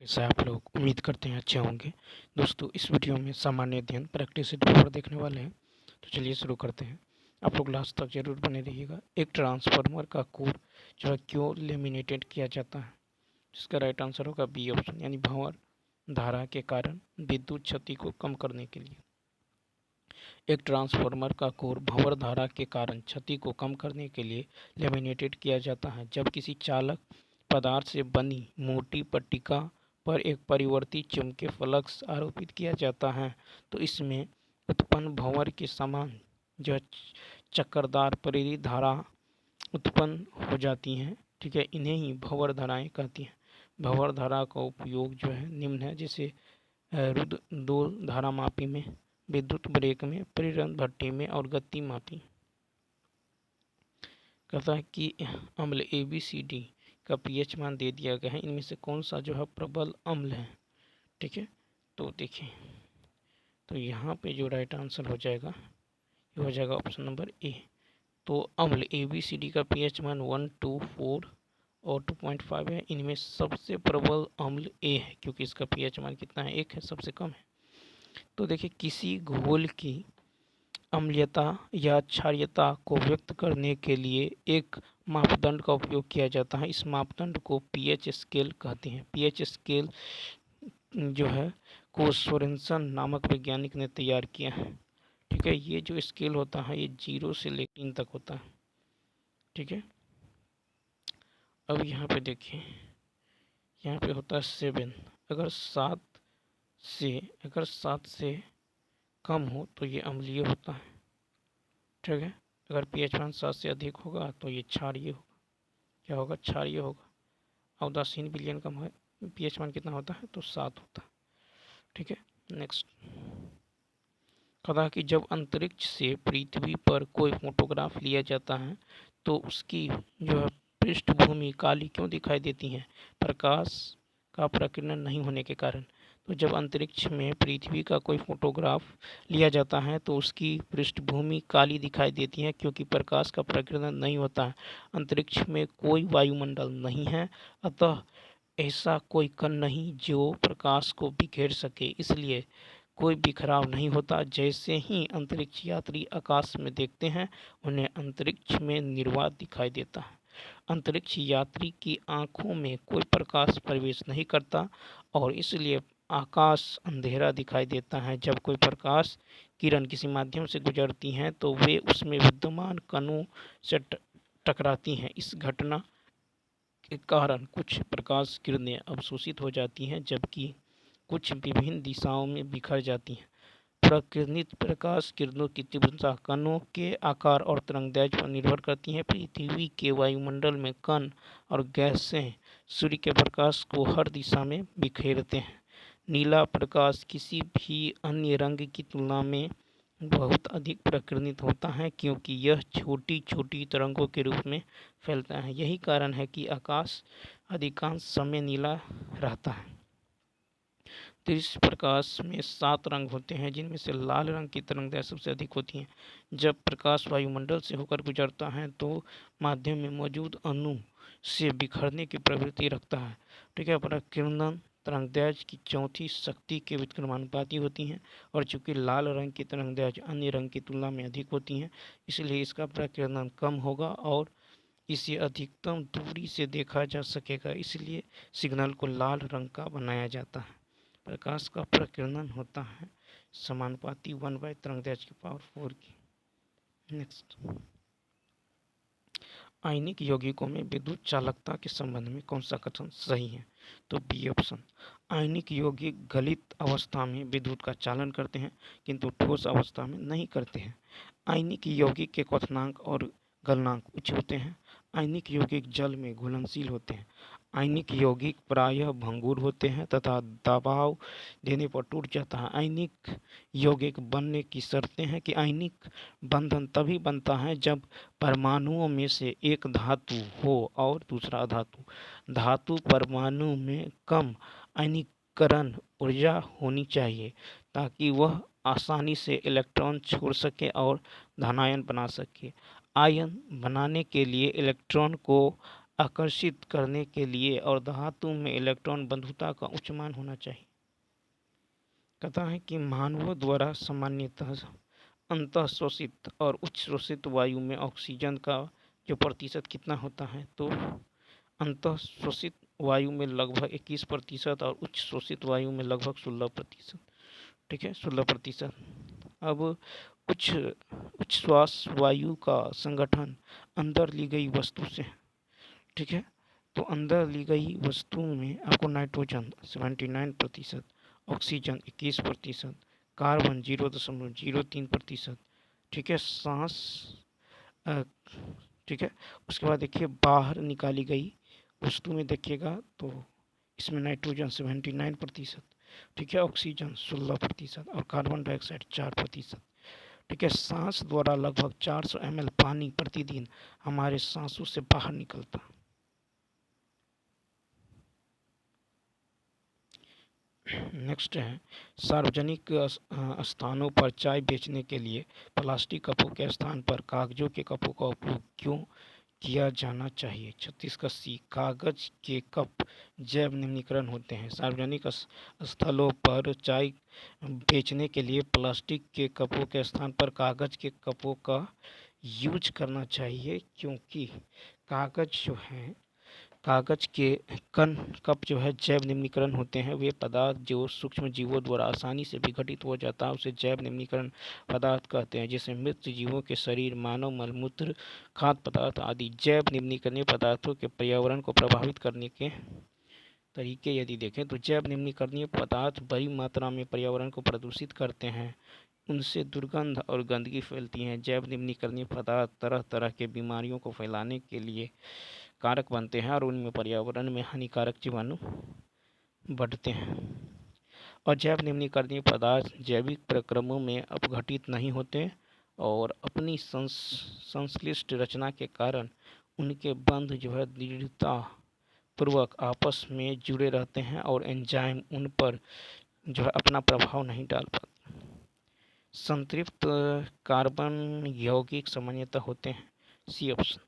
कैसे आप लोग उम्मीद करते हैं अच्छे होंगे। दोस्तों इस वीडियो में सामान्य अध्ययन प्रैक्टिस सेट पेपर देखने वाले हैं। तो चलिए शुरू करते हैं। आप लोग लास्ट तक जरूर बने रहिएगा। एक ट्रांसफार्मर का कोर जो है क्यों लेमिनेटेड किया जाता है? इसका राइट आंसर होगा बी ऑप्शन, यानी भंवर धारा के कारण विद्युत क्षति को कम करने के लिए। एक ट्रांसफार्मर का कोर भंवर धारा के कारण क्षति को कम करने के लिए लेमिनेटेड किया जाता है। जब किसी चालक पदार्थ से बनी मोटी पट्टिका पर एक परिवर्ती चुंबकीय फ्लक्स आरोपित किया जाता है तो इसमें उत्पन्न भंवर के समान जो चक्करदार प्रेरित धारा उत्पन्न हो जाती हैं। ठीक है, इन्हें ही भंवर धाराएं कहती हैं। भंवर धारा का उपयोग जो है निम्न है, जैसे रुद्र दोल धारामापी में, विद्युत ब्रेक में, प्रेरण भट्ठी में और गति मापी। कहता है कि अम्ल ABCD का pH मान दे दिया गया है, इनमें से कौन सा जो है प्रबल अम्ल है। ठीक है, तो देखिए, तो यहाँ पे जो राइट आंसर हो जाएगा ये हो जाएगा ऑप्शन नंबर ए। तो अम्ल ABCD का pH मान 1, 2, 4 और 2.5 है। इनमें सबसे प्रबल अम्ल ए है, क्योंकि इसका pH मान कितना है, 1 है, सबसे कम है। तो देखिए, किसी घोल की अम्लीयता या क्षारीयता को व्यक्त करने के लिए एक मापदंड का उपयोग किया जाता है। इस मापदंड को pH स्केल कहते हैं। pH स्केल जो है को सोरेनसन नामक वैज्ञानिक ने तैयार किया है। ठीक है, ये जो स्केल होता है ये 0 से लेकर 3 तक होता है। ठीक है, अब यहाँ पे देखिए, यहाँ पे होता है 7। अगर 7 से कम हो तो ये अम्लीय होता है। ठीक है, अगर pH मान 7 से अधिक होगा तो ये क्षारीय होगा। क्या होगा? क्षारीय होगा। उदासीन विलयन कम है, pH मान कितना होता है? तो 7 होता है। ठीक है, नेक्स्ट। कहा कि जब अंतरिक्ष से पृथ्वी पर कोई फोटोग्राफ लिया जाता है तो उसकी जो है पृष्ठभूमि काली क्यों दिखाई देती है? प्रकाश का प्रकीर्णन नहीं होने के कारण। तो जब अंतरिक्ष में पृथ्वी का कोई फोटोग्राफ लिया जाता है तो उसकी पृष्ठभूमि काली दिखाई देती है, क्योंकि प्रकाश का प्रकीर्णन नहीं होता है। अंतरिक्ष में कोई वायुमंडल नहीं है, अतः ऐसा कोई कण नहीं जो प्रकाश को बिखेर सके, इसलिए कोई बिखराव नहीं होता। जैसे ही अंतरिक्ष यात्री आकाश में देखते हैं उन्हें अंतरिक्ष में निर्वात दिखाई देता है। अंतरिक्ष यात्री की आंखों में कोई प्रकाश प्रवेश नहीं करता और इसलिए आकाश अंधेरा दिखाई देता है। जब कोई प्रकाश किरण किसी माध्यम से गुजरती हैं तो वे उसमें विद्यमान कणों से टकराती हैं। इस घटना के कारण कुछ प्रकाश किरणें अवशोषित हो जाती हैं, जबकि कुछ विभिन्न दिशाओं में बिखर जाती हैं। प्रकीर्णित प्रकाश किरणों की तीव्रता कणों के आकार और तरंगदैर्घ्य पर निर्भर करती है। पृथ्वी के वायुमंडल में कण और गैसें सूर्य के प्रकाश को हर दिशा में बिखेरते हैं। नीला प्रकाश किसी भी अन्य रंग की तुलना में बहुत अधिक प्रकीर्णित होता है, क्योंकि यह छोटी छोटी तरंगों के रूप में फैलता है। यही कारण है कि आकाश अधिकांश समय नीला रहता है। दृश्य प्रकाश में 7 रंग होते हैं, जिनमें से लाल रंग की तरंगदैर्घ्य सबसे अधिक होती है। जब प्रकाश वायुमंडल से होकर गुजरता है तो माध्यम में मौजूद अणु से बिखरने की प्रवृत्ति रखता है। ठीक है, प्रकीर्णन तरंगदैर्घ्य की चौथी शक्ति के व्युत्क्रमानुपाती होती हैं, और चूंकि लाल रंग की तरंगदैर्घ्य अन्य रंग की तुलना में अधिक होती हैं, इसलिए इसका प्रकीर्णन कम होगा और इसे अधिकतम दूरी से देखा जा सकेगा। इसलिए सिग्नल को लाल रंग का बनाया जाता है। प्रकाश का प्रकीर्णन होता है समानुपाती 1/, तरंगदैर्घ्य की पावर 4 की। नेक्स्ट, आयनिक यौगिकों में विद्युत चालकता के संबंध में कौन सा कथन सही है? तो बी ऑप्शन। आयनिक यौगिक गलित अवस्था में विद्युत का चालन करते हैं, किंतु ठोस अवस्था में नहीं करते हैं। आयनिक यौगिक के क्वथनांक और गलनांक उच्च होते हैं। आयनिक यौगिक जल में घुलनशील होते हैं। आयनिक यौगिक प्रायः भंगुर होते हैं तथा दबाव देने पर टूट जाता है। आयनिक यौगिक बनने की शर्तें हैं कि आयनिक बंधन तभी बनता है जब परमाणुओं में से एक धातु हो और दूसरा अधातु। धातु परमाणु में कम आयनीकरण ऊर्जा होनी चाहिए ताकि वह आसानी से इलेक्ट्रॉन छोड़ सके और धनायन बना सके। आयन बनाने के लिए इलेक्ट्रॉन को आकर्षित करने के लिए और धातु में इलेक्ट्रॉन बंधुता का उच्च मान होना चाहिए। कहता है कि मानवों द्वारा सामान्यतः अंतः शोषित और उच्च शोषित वायु में ऑक्सीजन का जो प्रतिशत कितना होता है, तो अंतः शोषित वायु में लगभग 21% और उच्च शोषित वायु में लगभग 16%। ठीक है, 16%। अब उच्च श्वास वायु का संगठन अंदर ली गई वस्तु से, ठीक है, तो अंदर ली गई वस्तु में आपको नाइट्रोजन 79%, ऑक्सीजन 21%, कार्बन 0.03%। ठीक है, सांस ठीक है। उसके बाद देखिए बाहर निकाली गई वस्तु में देखिएगा तो इसमें नाइट्रोजन 79%, ठीक है, ऑक्सीजन 16% और कार्बन डाइऑक्साइड 4%। ठीक है, सांस द्वारा लगभग 400 ml पानी प्रतिदिन हमारे सांसों से बाहर निकलता। नेक्स्ट है, सार्वजनिक स्थानों पर चाय बेचने के लिए प्लास्टिक कपों के स्थान पर कागजों के कपों का उपयोग क्यों किया जाना चाहिए? 36 का सी, कागज के कप जैव निम्नीकरण होते हैं। सार्वजनिक स्थलों पर चाय बेचने के लिए प्लास्टिक के कपों के स्थान पर कागज के कपों का यूज करना चाहिए, क्योंकि कागज जो है, कागज के कप जो है जैव निम्नीकरण होते हैं। वे पदार्थ जो सूक्ष्म जीवों द्वारा आसानी से विघटित हो जाता है उसे जैव निम्नीकरण पदार्थ कहते हैं, जिसे मृत जीवों के शरीर, मानव मलमूत्र, खाद्य पदार्थ आदि जैव निम्नीकरणीय पदार्थों के पर्यावरण को प्रभावित करने के तरीके यदि देखें तो जैव निम्नीकरणीय पदार्थ बड़ी मात्रा में पर्यावरण को प्रदूषित करते हैं, उनसे दुर्गंध और गंदगी फैलती है। जैव निम्नीकरणीय पदार्थ तरह तरह के बीमारियों को फैलाने के लिए कारक बनते हैं और उनमें पर्यावरण में हानिकारक जीवाणु बढ़ते हैं। और जैव निम्नीकरणीय पदार्थ जैविक प्रक्रमों में अपघटित नहीं होते और अपनी संश्लिष्ट रचना के कारण उनके बंध जो है दृढ़ता पूर्वक आपस में जुड़े रहते हैं और एंजाइम उन पर जो है अपना प्रभाव नहीं डाल पाते। संतृप्त कार्बन यौगिक सामान्यतः होते हैं, सी ऑप्शन।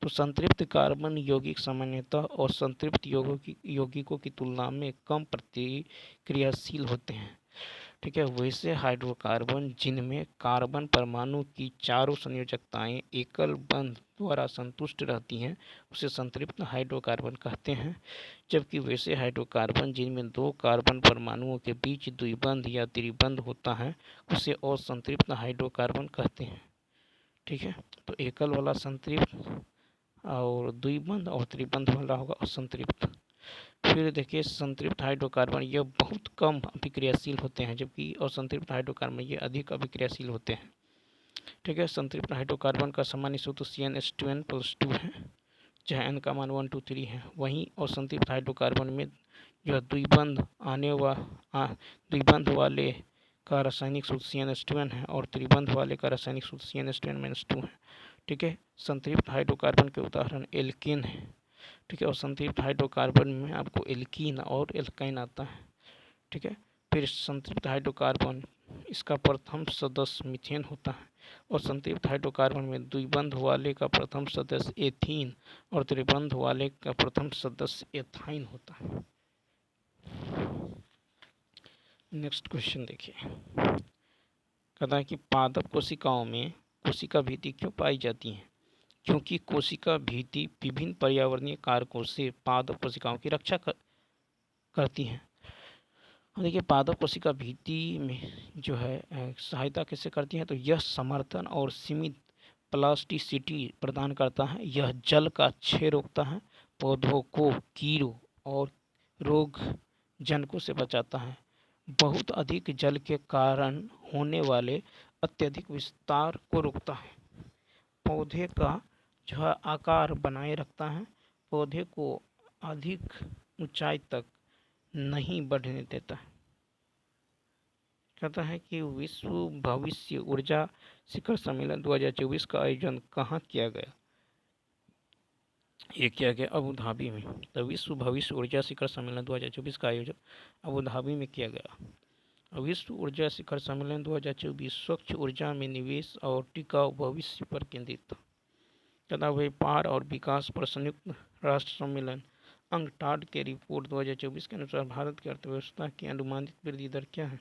तो संतृप्त कार्बन यौगिक सामान्यतः और संतृप्त यौगिकों की तुलना में कम प्रतिक्रियाशील होते हैं। ठीक है, वैसे हाइड्रोकार्बन जिनमें कार्बन परमाणु की चारों संयोजकताएं एकल बंध द्वारा संतुष्ट रहती हैं उसे संतृप्त हाइड्रोकार्बन कहते हैं, जबकि वैसे हाइड्रोकार्बन जिनमें दो कार्बन परमाणुओं के बीच द्विबंध या त्रिबंध होता है उसे असंतृप्त हाइड्रोकार्बन कहते हैं। ठीक है, तो एकल वाला संतृप्त और द्विबंध और त्रिबंध वाला होगा असंतृप्त। फिर देखिए संतृप्त हाइड्रोकार्बन ये बहुत कम अभिक्रियाशील होते हैं, जबकि असंतृप्त हाइड्रोकार्बन ये अधिक अभिक्रियाशील होते हैं। ठीक है, संतृप्त हाइड्रोकार्बन का सामान्य सूत्र CnH2n+2 है, जहाँ n का मान 1 2 3 है। वहीं असंतृप्त हाइड्रोकार्बन में जो द्विबंध वाले का रासायनिक सूत्र CnH2n है और त्रिबंध वाले का रासायनिक सूत्र CnH2n-2 है। ठीक है, संतृप्त हाइड्रोकार्बन के उदाहरण एल्केन है। ठीक है, और संतृप्त हाइड्रोकार्बन में आपको एल्कीन और एल्काइन आता है। ठीक है, फिर संतृप्त हाइड्रोकार्बन इसका प्रथम सदस्य मीथेन होता है और संतृप्त हाइड्रोकार्बन में द्विबंध वाले का प्रथम सदस्य एथीन और त्रिबंध वाले का प्रथम सदस्य एथाइन होता है। नेक्स्ट क्वेश्चन देखिए, कहता है कि पादप कोशिकाओं में कोशिका भित्ति क्यों पाई जाती है? क्योंकि कोशिका भित्ति विभिन्न पर्यावरणीय कारकों से पादप कोशिकाओं की रक्षा करती हैं। देखिए पादप कोशिका भित्ति में जो है सहायता कैसे करती है, तो यह समर्थन और सीमित प्लास्टिसिटी प्रदान करता है। यह जल का क्षय रोकता है, पौधों को कीड़ों और रोग जनकों से बचाता है, बहुत अधिक जल के कारण होने वाले अत्यधिक विस्तार को रोकता है, पौधे का जो है आकार बनाए रखता है, पौधे को अधिक ऊंचाई तक नहीं बढ़ने देता। कहता है कि विश्व भविष्य ऊर्जा शिखर सम्मेलन 2024 का आयोजन कहाँ किया गया? ये किया गया अबू धाबी में। तो विश्व भविष्य ऊर्जा शिखर सम्मेलन 2024 का आयोजन अबू धाबी में किया गया। विश्व ऊर्जा शिखर सम्मेलन 2024 स्वच्छ ऊर्जा में निवेश और टिकाऊ भविष्य पर केंद्रित था। तथा व्यापार और विकास पर संयुक्त राष्ट्र सम्मेलन अंकटाड के रिपोर्ट 2024 के अनुसार भारत की अर्थव्यवस्था की अनुमानित वृद्धि दर क्या है?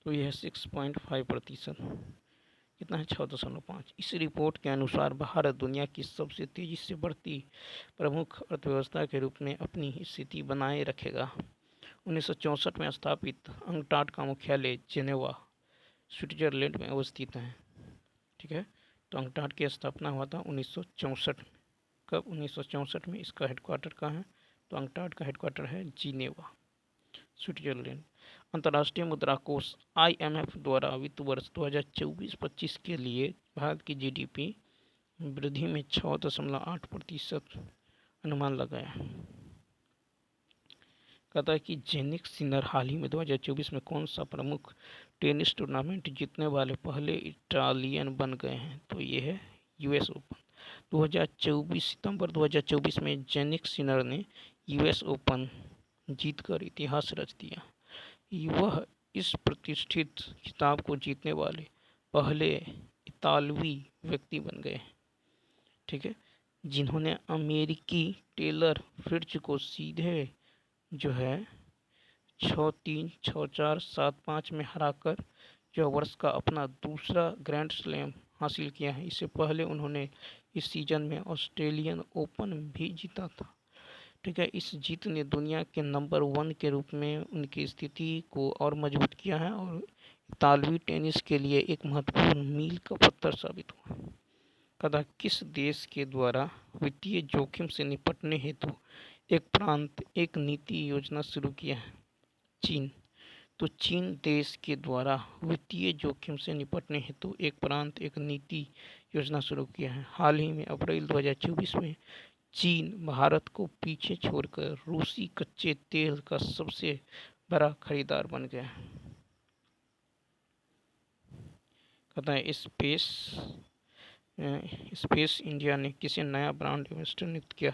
तो यह 6.5%। कितना है? 6.5। इस रिपोर्ट के अनुसार भारत दुनिया की सबसे तेजी से बढ़ती प्रमुख अर्थव्यवस्था के रूप में अपनी स्थिति बनाए रखेगा। 1964 में स्थापित अंकटाड का मुख्यालय जेनेवा, स्विट्जरलैंड में अवस्थित है। ठीक है, तो अंकटाड की स्थापना हुआ था 1964 में। कब? 1964 में। इसका हेडक्वार्टर कहाँ है? तो अंकटाड का हेडक्वार्टर है जिनेवा, स्विट्जरलैंड। अंतर्राष्ट्रीय मुद्रा कोष IMF द्वारा वित्त वर्ष 2024-25 के लिए भारत की GDP वृद्धि में 6.8% अनुमान लगाया। कहता है कि जेनिक सिनर हाल ही में 2024 में कौन सा प्रमुख टेनिस टूर्नामेंट जीतने वाले पहले इटालियन बन गए हैं? तो ये है US ओपन। 2024 सितंबर 2024 में जेनिक सिनर ने US ओपन जीतकर इतिहास रच दिया। वह इस प्रतिष्ठित खिताब को जीतने वाले पहले इतालवी व्यक्ति बन गए। ठीक है, जिन्होंने अमेरिकी टेलर फ्रिट्ज को सीधे जो है 6-3, 6-4, 7-5 में हराकर जो वर्ष का अपना दूसरा ग्रैंड स्लैम हासिल किया है। इससे पहले उन्होंने इस सीजन में ऑस्ट्रेलियन ओपन भी जीता था। ठीक है, इस जीत ने दुनिया के नंबर 1 के रूप में उनकी स्थिति को और मजबूत किया है और इतालवी टेनिस के लिए एक महत्वपूर्ण मील का पत्थर साबित हुआ। कदा किस देश के द्वारा वित्तीय जोखिम से निपटने हेतु एक प्रांत एक नीति योजना शुरू किया है? चीन। तो चीन देश के द्वारा वित्तीय जोखिम से निपटने हेतु एक प्रांत एक नीति योजना शुरू किया है। हाल ही में अप्रैल 2024 में चीन भारत को पीछे छोड़कर रूसी कच्चे तेल का सबसे बड़ा खरीदार बन गया। कहता है स्पेस इंडिया ने किसे नया ब्रांड एम्बेसडर नियुक्त किया?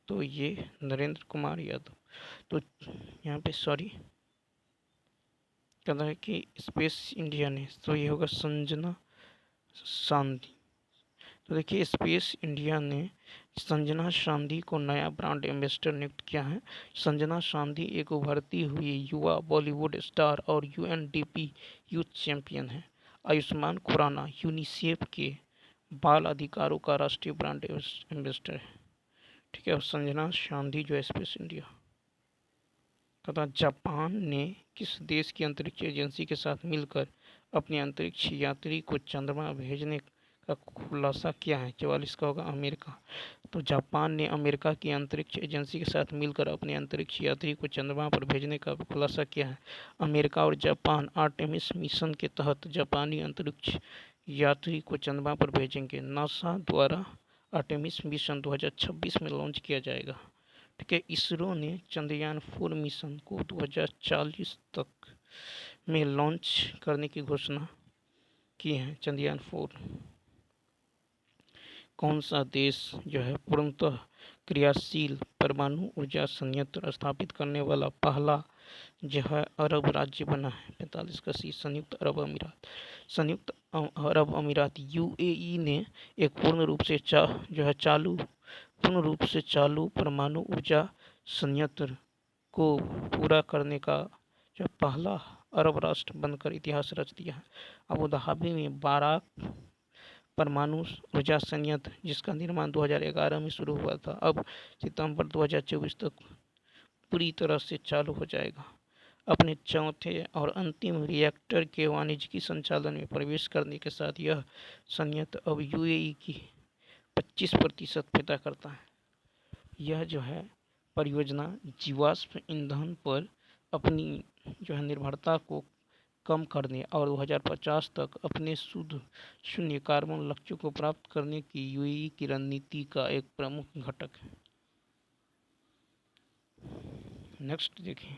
तो ये नरेंद्र कुमार यादव। तो यहाँ पे कहता है कि स्पेस इंडिया ने, तो ये होगा संजना सांधी। तो देखिए, स्पेस इंडिया ने संजना सांधी को नया ब्रांड एम्बेसडर नियुक्त किया है। संजना सांधी एक उभरती हुई युवा बॉलीवुड स्टार और UNDP यूथ चैंपियन है। आयुष्मान खुराना यूनिसेफ के बाल अधिकारों का राष्ट्रीय ब्रांड एम्बेसडर है। ठीक है, और संजना सांधी जो है स्पेस इंडिया। कहता जापान ने किस देश की अंतरिक्ष एजेंसी के साथ मिलकर अपने अंतरिक्ष यात्री को चंद्रमा भेजने का खुलासा किया है? 44 का होगा अमेरिका। तो जापान ने अमेरिका की अंतरिक्ष एजेंसी के साथ मिलकर अपने अंतरिक्ष यात्री को चंद्रमा पर भेजने का खुलासा किया है। अमेरिका और जापान आर्टेमिस मिशन के तहत जापानी अंतरिक्ष यात्री को चंद्रमा पर भेजेंगे। नासा द्वारा आर्टेमिस मिशन 2026 में लॉन्च किया जाएगा। ठीक है, इसरो ने चंद्रयान 4 मिशन को 2040 तक में लॉन्च करने की घोषणा की है। चंद्रयान 4। कौन सा देश जो है पूर्णतः क्रियाशील परमाणु ऊर्जा संयंत्र स्थापित करने वाला पहला जो है अरब राज्य बना है? 45 का सी संयुक्त अरब अमीरात। संयुक्त अरब अमीरात UAE ने एक पूर्ण रूप से चालू परमाणु ऊर्जा संयंत्र को पूरा करने का जो पहला अरब राष्ट्र बनकर इतिहास रच दिया है। अबू धाबी में बाराक परमाणु ऊर्जा संयंत्र जिसका निर्माण 2011 में शुरू हुआ था, अब सितंबर 2024 तक पूरी तरह से चालू हो जाएगा। अपने चौथे और अंतिम रिएक्टर के वाणिज्यिक संचालन में प्रवेश करने के साथ यह संयंत्र अब UAE की 25% पैदा करता है। यह जो है परियोजना जीवाश्म ईंधन पर अपनी जो है निर्भरता को कम करने और 2050 तक अपने शुद्ध शून्य कार्बन लक्ष्यों को प्राप्त करने की UAE की रणनीति का एक प्रमुख घटक है। नेक्स्ट देखें,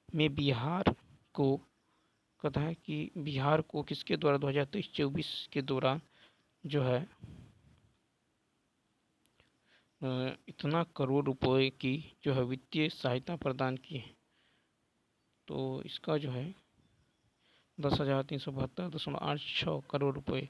मैं बिहार को कहता है कि बिहार को किसके द्वारा 2023-24 के दौरान जो है इतना करोड़ रुपए की जो है वित्तीय सहायता प्रदान की है? तो इसका जो है 10,372.86 करोड़ रुपए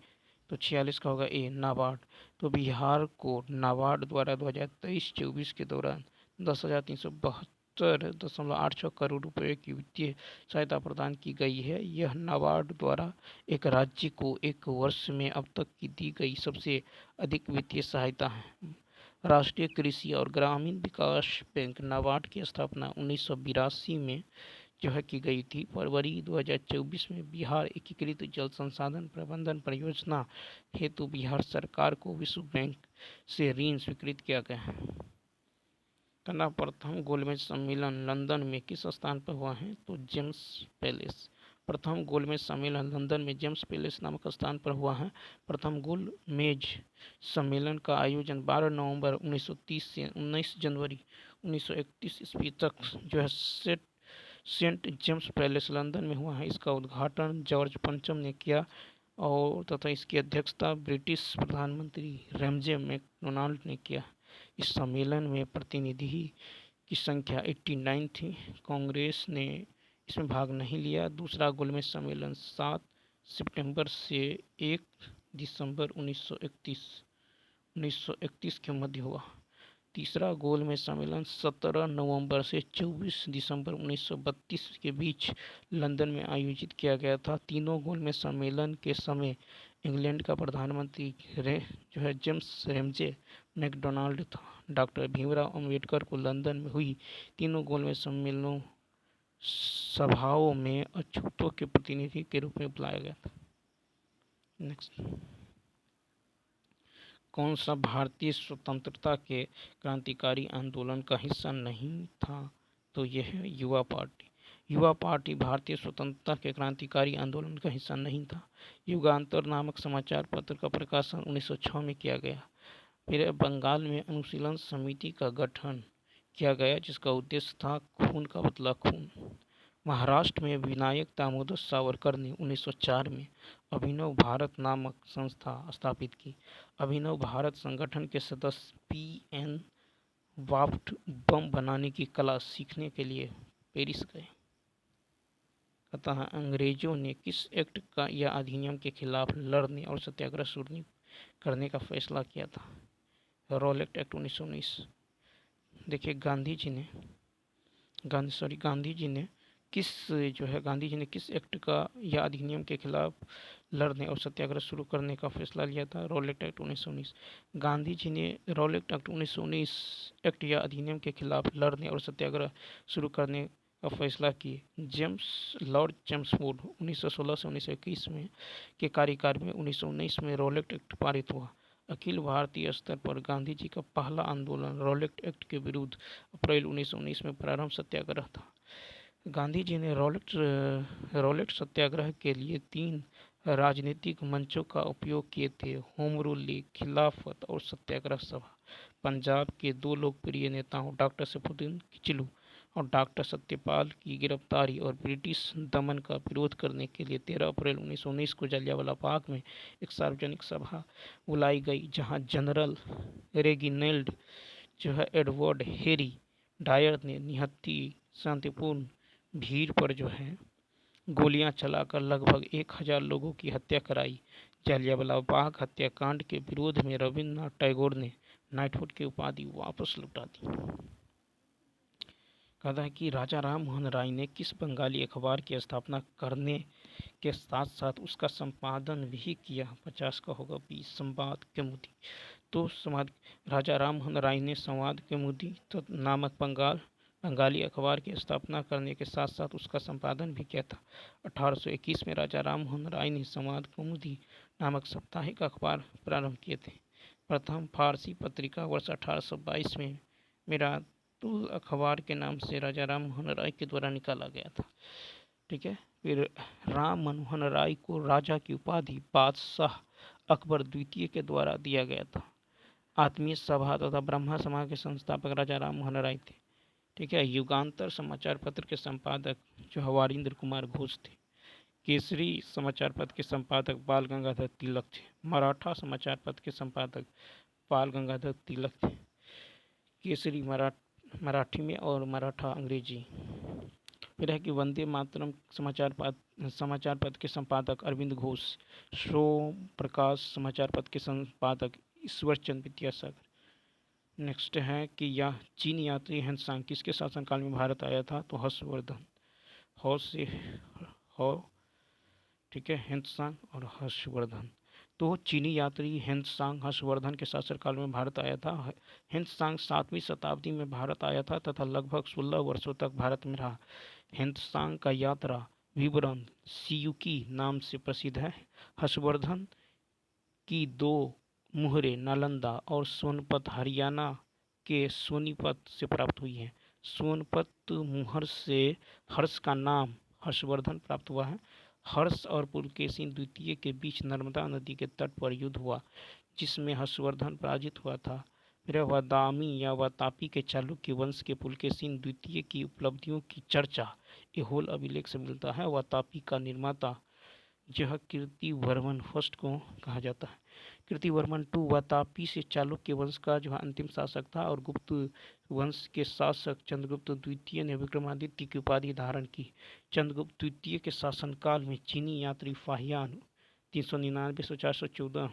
तो 46 का होगा ए नाबार्ड। तो बिहार को नाबार्ड द्वारा 2023-24 के दौरान 10,372.86 करोड़ रुपए की वित्तीय सहायता प्रदान की गई है। यह नाबार्ड द्वारा एक राज्य को एक वर्ष में अब तक की दी गई सबसे अधिक वित्तीय सहायता है। राष्ट्रीय कृषि और ग्रामीण विकास बैंक नाबार्ड की स्थापना 1982 में जो है की गई थी। फरवरी 2024 में बिहार एकीकृत जल संसाधन प्रबंधन परियोजना हेतु बिहार सरकार को विश्व बैंक से ऋण स्वीकृत किया गया है। कहना प्रथम गोलमेज सम्मेलन लंदन में किस स्थान पर हुआ है? तो जेम्स पैलेस। प्रथम गोलमेज सम्मेलन लंदन में जेम्स पैलेस नामक स्थान पर हुआ है। प्रथम गोलमेज सम्मेलन का आयोजन 12 नवंबर 1930 से 19 जनवरी 1931 ईस्वी तक जो है सेंट जेम्स पैलेस लंदन में हुआ है। इसका उद्घाटन जॉर्ज पंचम ने किया और तथा इसकी अध्यक्षता ब्रिटिश प्रधानमंत्री रैमजे मैकडोनाल्ड ने किया। इस सम्मेलन में प्रतिनिधि की संख्या 89 थी। कांग्रेस ने इसमें भाग नहीं लिया। दूसरा गोलमेज सम्मेलन 7 सितंबर से 1 दिसंबर 1931 के मध्य हुआ। तीसरा गोलमेज सम्मेलन 17 नवंबर से 24 दिसंबर 1932 के बीच लंदन में आयोजित किया गया था। तीनों गोलमेज सम्मेलन के समय इंग्लैंड का प्रधानमंत्री जो है जेम्स रैमजे मैकडोनाल्ड था। डॉक्टर भीमराव अंबेडकर को लंदन में हुई तीनों गोलमेज सम्मेलनों सभाओं में अछूतों के प्रतिनिधि के रूप में बुलाया गया था। नेक्स्ट, कौन सा भारतीय स्वतंत्रता के क्रांतिकारी आंदोलन का हिस्सा नहीं था? तो यह है युवा पार्टी। युवा पार्टी भारतीय स्वतंत्रता के क्रांतिकारी आंदोलन का हिस्सा नहीं था। युगांतर नामक समाचार पत्र का प्रकाशन 1906 में किया गया। फिर बंगाल में अनुशीलन समिति का गठन किया गया जिसका उद्देश्य था खून का बदला खून। महाराष्ट्र में विनायक दामोदर सावरकर ने 1904 में अभिनव भारत नामक संस्था स्थापित की। अभिनव भारत संगठन के सदस्य पी.एन. वाफ्ट बम बनाने की कला सीखने के लिए पेरिस गए। अतः अंग्रेजों ने किस एक्ट का या अधिनियम के खिलाफ लड़ने और सत्याग्रह शुरू करने का फैसला किया था? Rowlatt act 1919। देखिए गांधी जी ने गांधी जी ने किस एक्ट का या अधिनियम के खिलाफ लड़ने और सत्याग्रह शुरू करने का फैसला लिया था? Rowlatt act 1919। गांधी जी ने रॉलेट एक्ट 1919 एक्ट या अधिनियम के खिलाफ लड़ने और सत्याग्रह शुरू करने का फैसला किए। लॉर्ड चेम्सफोर्ड 1916 से 1921 में के कार्यकाल में 1919 में रॉलेट एक्ट पारित हुआ। अखिल भारतीय स्तर पर गांधी जी का पहला आंदोलन रॉलेट एक्ट के विरुद्ध अप्रैल 1919 में प्रारंभ सत्याग्रह था। गांधी जी ने रॉलेट सत्याग्रह के लिए 3 राजनीतिक मंचों का उपयोग किए थे: होम रूल लीग, खिलाफत और सत्याग्रह सभा। पंजाब के 2 लोकप्रिय नेताओं डॉक्टर सैफुद्दीन किचलू और डॉक्टर सत्यपाल की गिरफ्तारी और ब्रिटिश दमन का विरोध करने के लिए 13 अप्रैल 1919 को जलियांवाला बाग में एक सार्वजनिक सभा बुलाई गई जहां जनरल रेगिनाल्ड जो है एडवर्ड हेरी डायर ने निहत्थी शांतिपूर्ण भीड़ पर जो है गोलियां चलाकर लगभग 1000 लोगों की हत्या कराई। जलियांवाला बाग हत्याकांड के विरोध में रविन्द्रनाथ टैगोर ने नाइटहुड की उपाधि वापस लौटा दी। कहता है कि राजा राम मोहन राय ने किस बंगाली अखबार की स्थापना करने के साथ साथ उसका संपादन भी किया? 50 का होगा बी संवाद कौमुदी। तो राजा राम मोहन राय ने संवाद कौमुदी नामक बंगाली अखबार की स्थापना करने के साथ साथ उसका संपादन भी किया था। 1821 में राजा राम मोहन राय ने संवाद कौमुदी नामक साप्ताहिक अखबार प्रारंभ किए थे। प्रथम फारसी पत्रिका वर्ष 1822 में मिरातुल अखबार के नाम से राजा राम मोहन राय के द्वारा निकाला गया था। ठीक है। फिर राम मनोहर राय को राजा की उपाधि बादशाह अकबर द्वितीय के द्वारा दिया गया था। आत्मीय सभा तथा ब्रह्मा समाज के संस्थापक राजा राम मोहन राय थे। ठीक है। युगांतर समाचार पत्र के संपादक जो हवारिंद्र कुमार घोष थे। केसरी समाचार पत्र के संपादक बाल गंगाधर तिलक थे। मराठा समाचार पत्र के संपादक बाल गंगाधर तिलक थे। केसरी मराठी में और मराठा अंग्रेजी। फिर है कि वंदे मातरम समाचार पत्र के संपादक अरविंद घोष, शो प्रकाश समाचार पत्र के संपादक ईश्वर चंद्र विद्यासागर। नेक्स्ट है कि यह चीन यात्री हेंत्सांग किसके शासनकाल में भारत आया था? तो हर्षवर्धन। हौ से हौ, ठीक है, हेंत्सांग और हर्षवर्धन। तो चीनी यात्री हेंत्सांग हर्षवर्धन के शासनकाल में भारत आया था। हेंत्सांग 7वीं शताब्दी में भारत आया था तथा लगभग 16 वर्षों तक भारत में रहा। हेंत्सांग का यात्रा विवरण सियुकी नाम से प्रसिद्ध है। हर्षवर्धन की 2 मुहरें नालंदा और सोनपत हरियाणा के सोनीपत से प्राप्त हुई हैं। सोनपत मुहर से हर्ष का नाम हर्षवर्धन प्राप्त हुआ है। हर्ष और पुलकेशिन द्वितीय के बीच नर्मदा नदी के तट पर युद्ध हुआ, जिसमें हर्षवर्धन पराजित हुआ था। फिर वादामी या वातापी के चालुक्य वंश के पुलकेशिन द्वितीय की उपलब्धियों की चर्चा ऐहोल अभिलेख से मिलता है। वातापी का निर्माता यह कीर्तिवर्मन फर्स्ट को कहा जाता है। कीर्तिवर्मन टू वातापी से चालुक्य वंश का जो अंतिम शासक था और गुप्त वंश के शासक चंद्रगुप्त द्वितीय ने विक्रमादित्य की उपाधि धारण की। चंद्रगुप्त द्वितीय के शासनकाल में चीनी यात्री फाहियान 399 से 414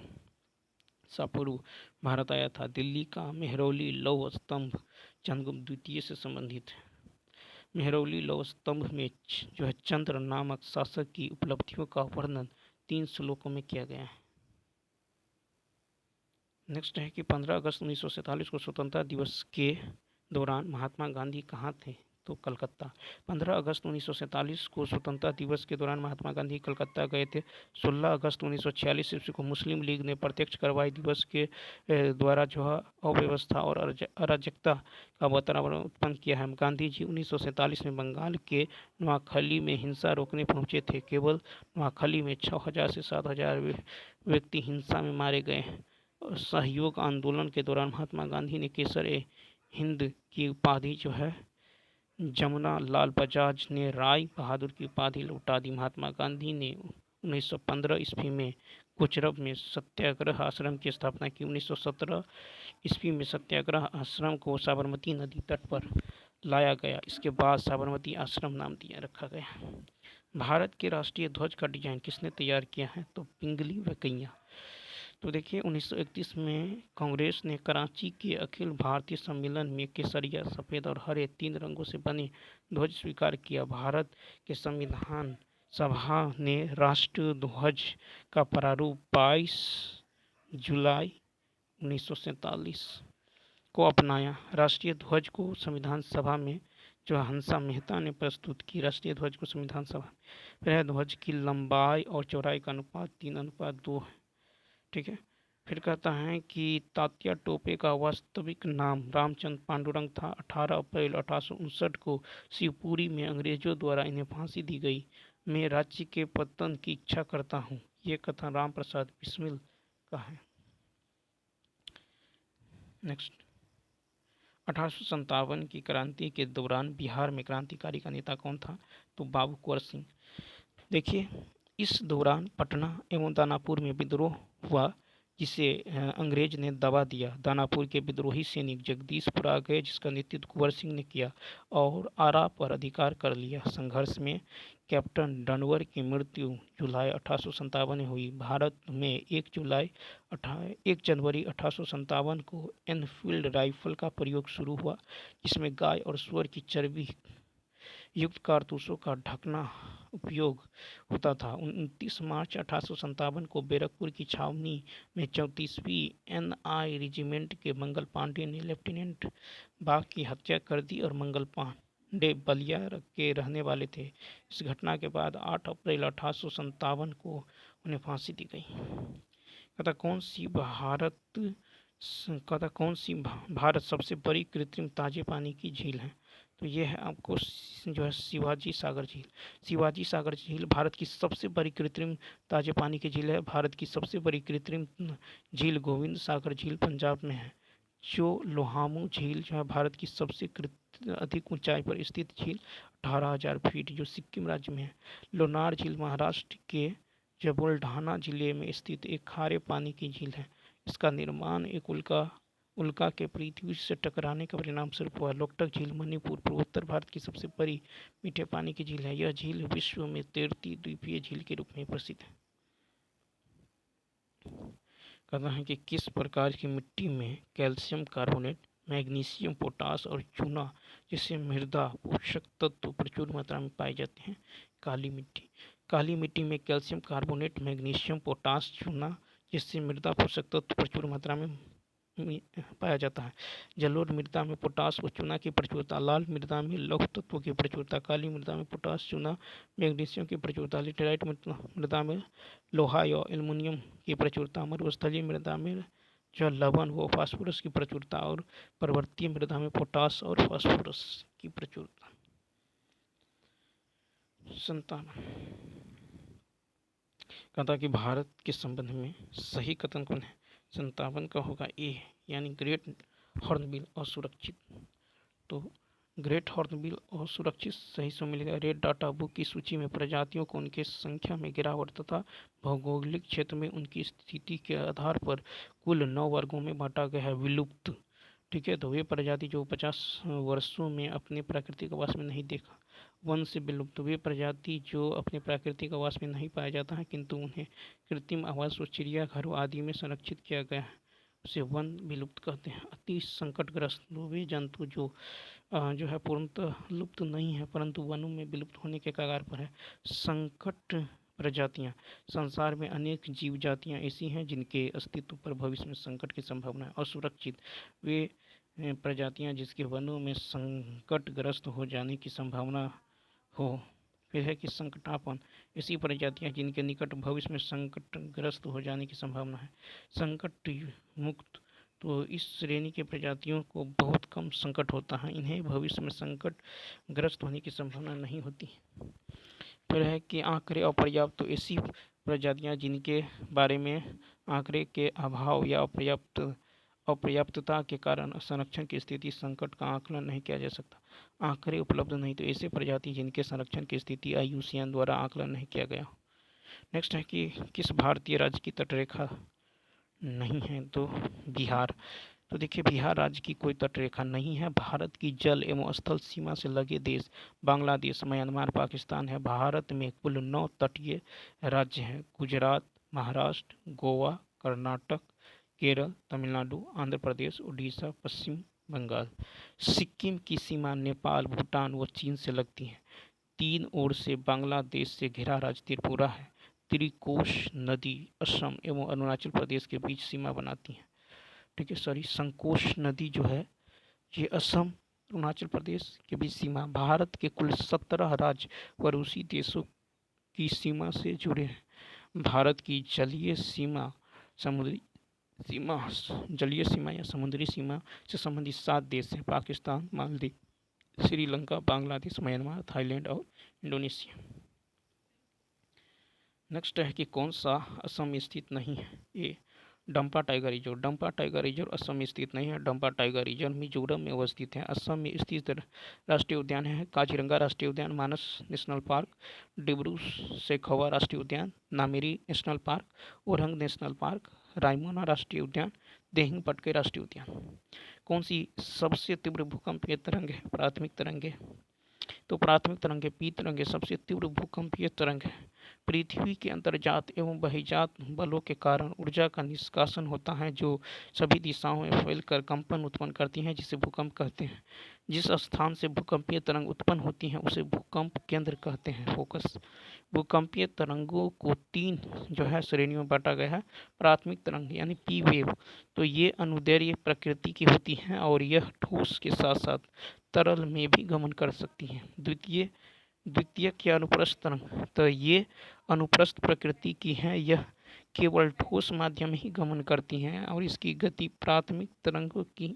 ईसा पूर्व भारत आया था। दिल्ली का मेहरौली लौह स्तंभ चंद्रगुप्त द्वितीय से संबंधित है। मेहरौली लौह स्तंभ में जो है चंद्र नामक शासक की उपलब्धियों का वर्णन 3 श्लोकों में किया गया है। नेक्स्ट है कि 15 अगस्त 1947 को स्वतंत्रता दिवस के दौरान महात्मा गांधी कहाँ थे? तो कलकत्ता। 15 अगस्त 1947 को स्वतंत्रता दिवस के दौरान महात्मा गांधी कलकत्ता गए थे। 16 अगस्त 1946 ईस्वी को मुस्लिम लीग ने प्रत्यक्ष कार्रवाई दिवस के द्वारा जो है अव्यवस्था और अराजकता का वातावरण उत्पन्न किया है। गांधी जी 1947 में बंगाल के नोआखली में हिंसा रोकने पहुंचे थे। केवल नोआखली में 6000 से 7000 व्यक्ति हिंसा में मारे गए। सहयोग आंदोलन के दौरान महात्मा गांधी ने केसर ए हिंद की उपाधि जो है जमुना लाल बजाज ने राय बहादुर की उपाधि लौटा दी। महात्मा गांधी ने 1915 ईस्वी में कोचरब में सत्याग्रह आश्रम की स्थापना की। 1917 ईस्वी में सत्याग्रह आश्रम को साबरमती नदी तट पर लाया गया। इसके बाद साबरमती आश्रम नाम दिया रखा गया। भारत के राष्ट्रीय ध्वज का डिजाइन किसने तैयार किया है? तो पिंगली वेंकैया। तो देखिए 1931 में कांग्रेस ने कराची के अखिल भारतीय सम्मेलन में केसरिया, सफ़ेद और हरे 3 रंगों से बने ध्वज स्वीकार किया। भारत के संविधान सभा ने राष्ट्र ध्वज का प्रारूप 22 जुलाई 1947 को अपनाया। राष्ट्रीय ध्वज को संविधान सभा में जो हंसा मेहता ने प्रस्तुत की। राष्ट्रीय ध्वज को संविधान सभा में ध्वज की लंबाई और चौड़ाई का अनुपात 3:2 है। ठीक है। फिर कहता है कि तात्या टोपे का वास्तविक नाम रामचंद्र पांडुरंग था। 18 अप्रैल 1859 को शिवपुरी में अंग्रेजों द्वारा इन्हें फांसी दी गई। मैं राज्य के पतन की इच्छा करता हूँ, ये कथन राम प्रसाद बिस्मिल का है। नेक्स्ट 1857 की क्रांति के दौरान बिहार में क्रांतिकारी का नेता कौन था? तो बाबू कुंवर सिंह। देखिए इस दौरान पटना एवं दानापुर में विद्रोह हुआ, जिसे अंग्रेज ने दबा दिया। दानापुर के विद्रोही सैनिक जगदीशपुर आ गए, जिसका नेतृत्व कुंवर सिंह ने किया और आरा पर अधिकार कर लिया। संघर्ष में कैप्टन डनवर की मृत्यु जुलाई 1857 में हुई। भारत में 1 जनवरी 1857 को एनफील्ड राइफल का प्रयोग शुरू हुआ, जिसमें गाय और सूअर की चर्बी युक्त कारतूसों का ढकना उपयोग होता था। 29 मार्च 1857 को बैरकपुर की छावनी में 34वीं NI रेजिमेंट के मंगल पांडे ने लेफ्टिनेंट बाग की हत्या कर दी और मंगल पांडे बलिया के रहने वाले थे। इस घटना के बाद 8 अप्रैल 1857 को उन्हें फांसी दी गई। कहता कौन सी भारत सबसे बड़ी कृत्रिम ताजे पानी की झील है? तो ये है आपको जो है शिवाजी सागर झील। शिवाजी सागर झील भारत की सबसे बड़ी कृत्रिम ताजे पानी की झील है। भारत की सबसे बड़ी कृत्रिम झील गोविंद सागर झील पंजाब में है। जो लोहामू झील जो है भारत की सबसे अधिक ऊंचाई पर स्थित झील 18,000 फीट जो सिक्किम राज्य में है। लोनार झील महाराष्ट्र के बुलढाना जिले में स्थित एक खारे पानी की झील है। इसका निर्माण एक उल्का के पृथ्वी से टकराने के परिणाम स्वरूप हुआ। लोकटक झील मणिपुर पूर्वोत्तर भारत की सबसे बड़ी मीठे पानी की झील है। यह झील विश्व में तैरती द्वीपीय झील के रूप में प्रसिद्ध है। कहता है कि किस प्रकार की मिट्टी में कैल्शियम कार्बोनेट, मैग्नीशियम, पोटास और चूना जैसे मृदा पोषक तत्व प्रचुर मात्रा में पाए जाते हैं। काली मिट्टी। काली मिट्टी में कैल्शियम कार्बोनेट, मैग्नीशियम, पोटास, चूना जैसे मृदा पोषक तत्व प्रचुर मात्रा में पाया जाता है। जलोढ़ मृदा में पोटास व चूना की प्रचुरता, लाल मृदा में लौह तत्वों की प्रचुरता, काली मृदा में पोटास, चूना, मैग्नीशियम की प्रचुरता, लेटेराइट मृदा में लोहा या एल्युमिनियम की प्रचुरता, मरुस्थलीय मृदा में जो लवण व फास्फोरस की प्रचुरता और पर्वतीय मृदा में पोटास और फास्फोरस की प्रचुरता। 57 कहता कि भारत के संबंध में सही कथन कौन है? 57 का होगा ए, यानी ग्रेट हॉर्नबिल असुरक्षित। तो ग्रेट हॉर्नबिल असुरक्षित सही से मिलेगा। रेड डाटा बुक की सूची में प्रजातियों को उनके संख्या में गिरावट तथा भौगोलिक क्षेत्र में उनकी स्थिति के आधार पर कुल 9 वर्गों में बांटा गया है। विलुप्त, ठीक है, तो वे प्रजाति जो 50 वर्षों में अपने प्राकृतिक आवास में नहीं देखा। वन से विलुप्त, वे प्रजाति जो अपने प्राकृतिक आवास में नहीं पाया जाता है किंतु उन्हें कृत्रिम आवास और चिड़ियाघरों आदि में संरक्षित किया गया है, उसे वन विलुप्त कहते हैं। अति संकटग्रस्त, वे जंतु जो है पूर्णतः लुप्त नहीं है परंतु वनों में विलुप्त होने के कगार पर है। संकट प्रजातियां, संसार में अनेक जीव जातियां ऐसी हैं जिनके अस्तित्व पर भविष्य में संकट की संभावना है। असुरक्षित, वे प्रजातियां जिसके वनों में संकटग्रस्त हो जाने की संभावना हो। फिर है कि संकटापन, ऐसी प्रजातियां जिनके निकट भविष्य में संकटग्रस्त हो जाने की संभावना है। संकट मुक्त, तो इस श्रेणी की प्रजातियों को बहुत कम संकट होता है, इन्हें भविष्य में संकटग्रस्त होने की संभावना नहीं होती। फिर है कि आंकड़े अपर्याप्त, तो ऐसी प्रजातियां जिनके बारे में आंकड़े के अभाव या अपर्याप्तता के कारण संरक्षण की स्थिति संकट का आकलन नहीं किया जा सकता। आंकड़े उपलब्ध नहीं, तो ऐसे प्रजाति जिनके संरक्षण की स्थिति IUCN द्वारा आकलन नहीं किया गया। नेक्स्ट है कि किस भारतीय राज्य की तटरेखा नहीं है? तो बिहार। तो देखिए, बिहार राज्य की कोई तटरेखा नहीं है। भारत की जल एवं स्थल सीमा से लगे देश बांग्लादेश, म्यांमार, पाकिस्तान है। भारत में कुल 9 तटीय राज्य हैं: गुजरात, महाराष्ट्र, गोवा, कर्नाटक, केरल, तमिलनाडु, आंध्र प्रदेश, उड़ीसा, पश्चिम बंगाल। सिक्किम की सीमा नेपाल, भूटान व चीन से लगती है। 3 ओर से बांग्लादेश से घिरा राज्य त्रिपुरा है। त्रिकोश नदी असम एवं अरुणाचल प्रदेश के बीच सीमा बनाती है। ठीक है, सॉरी, संकोश नदी जो है ये असम अरुणाचल प्रदेश के बीच सीमा। भारत के कुल 17 राज्य व रूसी देशों की सीमा से जुड़े हैं। भारत की जलीय सीमा या समुद्री सीमा से संबंधित 7 देश हैं: पाकिस्तान, मालदीव, श्रीलंका, बांग्लादेश, म्यांमार, थाईलैंड और इंडोनेशिया। नेक्स्ट है कि कौन सा असम में स्थित नहीं है? A, Dampa tiger reserve. Dampa tiger reserve Assam में स्थित नहीं है। डंपा टाइगर रिजर्व मिजोरम में अवस्थित है। असम में स्थित राष्ट्रीय उद्यान है काजीरंगा राष्ट्रीय उद्यान, मानस नेशनल पार्क, डिब्रू सैखोवा राष्ट्रीय उद्यान, Nameri national park, orang national park, Raimona राष्ट्रीय उद्यान, देहिंग पटके राष्ट्रीय उद्यान। कौन सी सबसे तीव्र भूकंपीय तरंग है? प्राथमिक तरंग है। तो प्राथमिक तरंगें पी तरंगें सबसे तीव्र भूकंपीय तरंग है। पृथ्वी के अंतर्जात एवं बहिर्जात बलों के कारण ऊर्जा का निष्कासन होता है जो सभी दिशाओं में फैलकर कंपन उत्पन्न करती हैं, जिसे भूकंप कहते हैं। जिस स्थान से भूकंपीय तरंग उत्पन्न होती हैं उसे भूकंप केंद्र कहते हैं, फोकस। भूकंपीय तरंगों को 3 जो है श्रेणियों में बांटा गया है। प्राथमिक तरंग यानी पी वेव, तो ये अनुदैर्ध्य प्रकृति की होती हैं और यह ठोस के साथ साथ तरल में भी गमन कर सकती हैं। द्वितीय क्या अनुप्रस्थ तरंग, तो ये अनुप्रस्थ प्रकृति की हैं, यह केवल ठोस माध्यम ही गमन करती हैं और इसकी गति प्राथमिक तरंगों की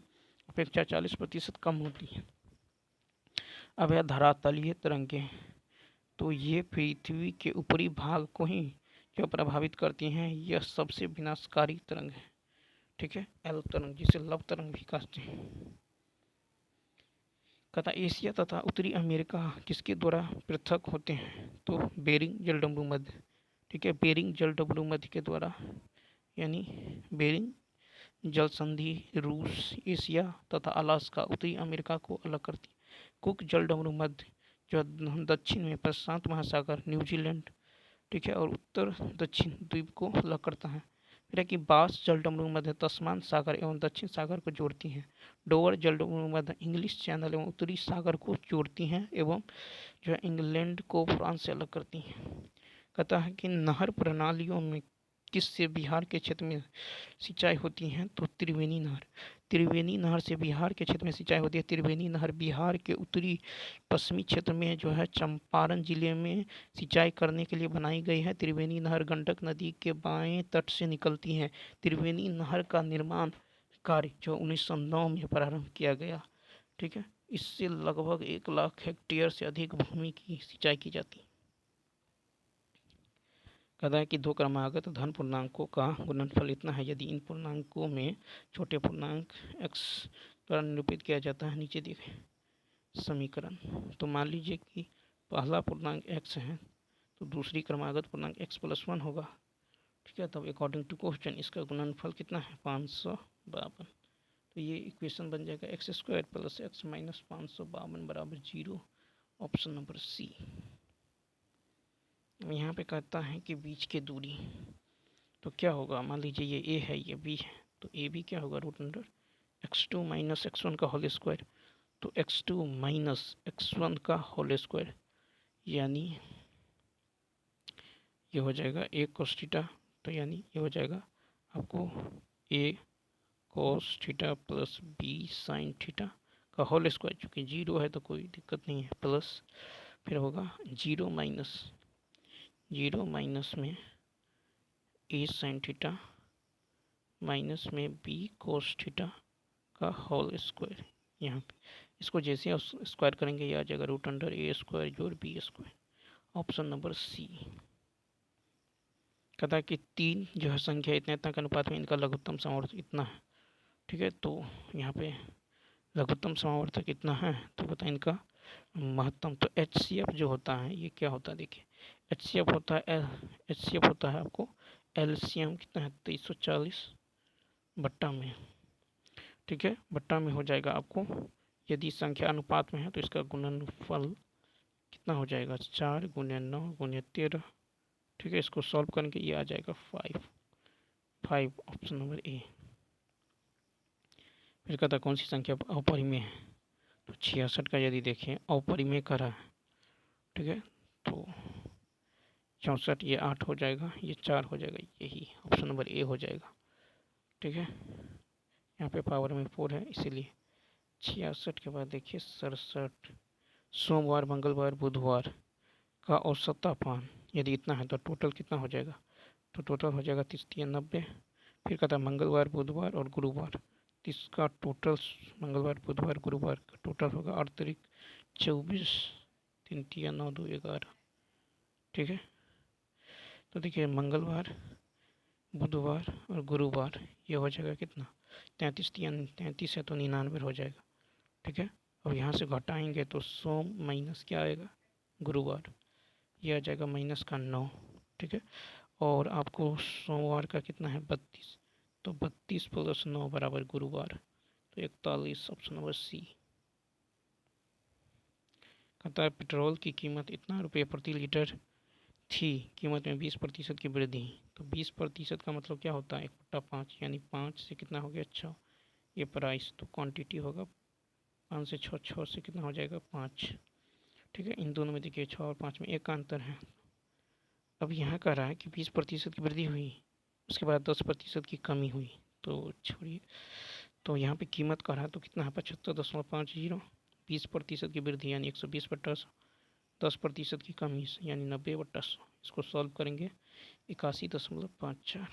अपेक्षा 40% कम होती है। अब है धरातलीय तरंगें, तो ये पृथ्वी के ऊपरी भाग को ही जो प्रभावित करती हैं, यह सबसे विनाशकारी तरंग है। ठीक है, एल तरंग, जिसे लव तरंग भी कहते हैं। कहता एशिया तथा उत्तरी अमेरिका किसके द्वारा पृथक होते हैं? तो बेरिंग जलडमरू मध्य। ठीक है, बेरिंग जलडमरू मध्य के द्वारा, यानी बेरिंग जल संधि रूस, एशिया तथा अलास्का उत्तरी अमेरिका को अलग करती है। कुक जल डमरू मध्य जो दक्षिण में प्रशांत महासागर, न्यूजीलैंड, ठीक है, और उत्तर दक्षिण द्वीप को अलग करता है। फिर है कि बास जल डमरू मध्य तस्मान सागर एवं दक्षिण सागर को जोड़ती हैं। डोवर जल डमरू मध्य इंग्लिश चैनल एवं उत्तरी सागर को जोड़ती हैं एवं जो है इंग्लैंड को फ्रांस से अलग करती हैं। कहता है कि नहर प्रणालियों में किससे बिहार के क्षेत्र में सिंचाई होती है, तो त्रिवेणी नहर। त्रिवेणी नहर से बिहार के क्षेत्र में सिंचाई होती है। त्रिवेणी नहर बिहार के उत्तरी पश्चिमी क्षेत्र में जो है चंपारण जिले में सिंचाई करने के लिए बनाई गई है। त्रिवेणी नहर गंडक नदी के बाएं तट से निकलती है। त्रिवेणी नहर का निर्माण कार्य जो 1909 में प्रारंभ किया गया, ठीक है। इससे लगभग 1 लाख हेक्टेयर से अधिक भूमि की सिंचाई की जाती है। कहता है कि दो क्रमागत धन पूर्णांकों का गुणनफल इतना है यदि इन पूर्णांकों में छोटे पूर्णांक x द्वारा निरूपित किया जाता है। नीचे देखें समीकरण। तो मान लीजिए कि पहला पूर्णांक x है तो दूसरी क्रमागत पूर्णांक x+1 होगा, ठीक है। तब अकॉर्डिंग टू क्वेश्चन इसका गुणनफल कितना है, 552। तो ये इक्वेशन बन जाएगा x² + x - 552 बराबर 0। Option number C. यहाँ पे कहता है कि बीच की दूरी, तो क्या होगा, मान लीजिए ये a है ये b है, तो ए बी क्या होगा, √अंडर x2 - x1 का होल स्क्वायर। तो x2 - x1 का होल स्क्वायर यानी ये हो जाएगा a cos थीटा। तो यानी ये हो जाएगा आपको a cos theta plus b sin theta का होल स्क्वायर, चूँकि 0 है तो कोई दिक्कत नहीं है, प्लस फिर होगा 0 माइनस में a sin थीटा माइनस में b cos थीटा का होल स्क्वायर। यहाँ पे इसको जैसे स्क्वायर करेंगे ये आ जाएगा √a² जोड़ b²। Option number C. कहता है कि 3 जो है संख्या इतने के अनुपात में इनका लघुत्तम समावर्तक इतना है, ठीक है। तो यहाँ पे लघुत्तम समावर्तक इतना है तो बताए इनका महत्तम। तो HCF जो होता है ये क्या होता है, देखिए HCF होता है आपको LCM कितना है 2340 बट्टा में, ठीक है, बट्टा में हो जाएगा आपको। यदि संख्या अनुपात में है तो इसका गुणनफल कितना हो जाएगा 4 × 9 × 13, ठीक है। इसको सॉल्व करके ये आ जाएगा 5। Option number A. फिर कहता कौन सी संख्या अपरिमेय है, तो 66 का यदि देखें अपरिमेय कर रहा है, ठीक है। तो 64 ये 8 हो जाएगा, ये 4 हो जाएगा, यही ऑप्शन नंबर ए हो जाएगा, ठीक है। यहाँ पे पावर में 4 है इसीलिए। 66 के बाद देखिए 67। सोमवार, मंगलवार, बुधवार का औसत तापमान यदि इतना है तो टोटल कितना हो जाएगा, तो टोटल हो जाएगा 30 × 90। फिर कहता है मंगलवार, बुधवार और गुरुवार, तो इसका टोटल मंगलवार, बुधवार, गुरुवार का टोटल होगा 38 24 3 × 9 2 11, ठीक है। तो देखिए मंगलवार, बुधवार और गुरुवार ये हो जाएगा कितना 33 33 है तो 99 हो जाएगा, ठीक है। और यहाँ से घटाएंगे तो सोम माइनस क्या आएगा गुरुवार, ये आ जाएगा -9, ठीक है। और आपको सोमवार का कितना है 32, तो 32 + 9 बराबर गुरुवार, तो 41। Option number C. कहता है पेट्रोल की कीमत इतना रुपये प्रति लीटर थी, कीमत में 20% की वृद्धि। तो 20% का मतलब क्या होता है 1/5, यानी 5 से कितना हो गया 6, ये प्राइस। तो क्वांटिटी होगा 5 से 6, 6 से कितना हो जाएगा 5, ठीक है। इन दोनों में देखिए 6 और 5 में 1 का अंतर है। अब यहाँ कह रहा है कि 20% की वृद्धि हुई, उसके बाद 10% की कमी हुई, तो छोड़िए। तो यहाँ पे कीमत कह रहा है तो कितना है 75.50। 20% की वृद्धि यानी 120/100, 10% की कमी यानी 90/100। इसको सॉल्व करेंगे 81.54।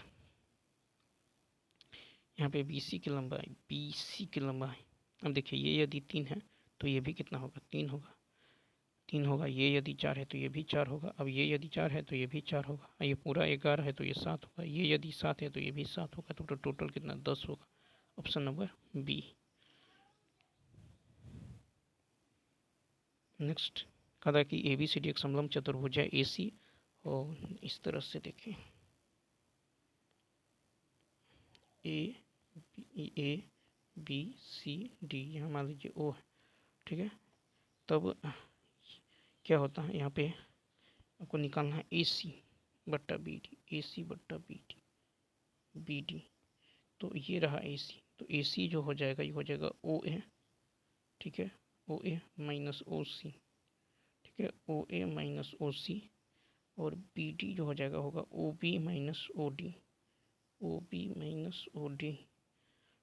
यहाँ पे BC की लंबाई, अब देखिए ये यदि 3 है तो ये भी कितना होगा 3 होगा, 3 होगा। ये यदि 4 है तो ये भी 4 होगा। अब ये यदि 4 है तो ये भी 4 होगा। ये पूरा 11 है तो ये 7 होगा। ये यदि 7 है तो ये भी 7 होगा। तो टोटल कितना 10 होगा। Option number B. नेक्स्ट कहा कि ABCD एक समलंब चतुर्भुज है AC, और इस तरह से देखें A A B C D, यहाँ मान लीजिए ओ है, ठीक है। तब क्या होता है, यहाँ पे आपको निकालना है ए सी बट्टा बी डी, ए सी बट्टा बी डी। तो ये रहा ए सी, तो ए सी जो हो जाएगा ये हो जाएगा ओ ए, ठीक है, ओ ए माइनस ओ सी, ठीक है, ओ ए माइनस ओ सी। और बी डी जो हो जाएगा होगा O B minus O D, O B minus O D,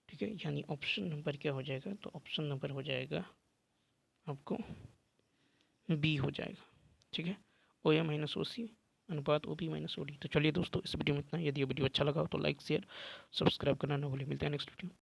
ठीक है। यानी ऑप्शन नंबर क्या हो जाएगा, तो ऑप्शन नंबर हो जाएगा आपको बी हो जाएगा, ठीक है, ओ ए माइनस ओ सी अनुपात O B minus O D. तो चलिए दोस्तों, इस वीडियो में इतना ही। यदि ये वीडियो अच्छा लगा हो तो लाइक शेयर सब्सक्राइब करना ना भूलें। मिलते हैं नेक्स्ट वीडियो।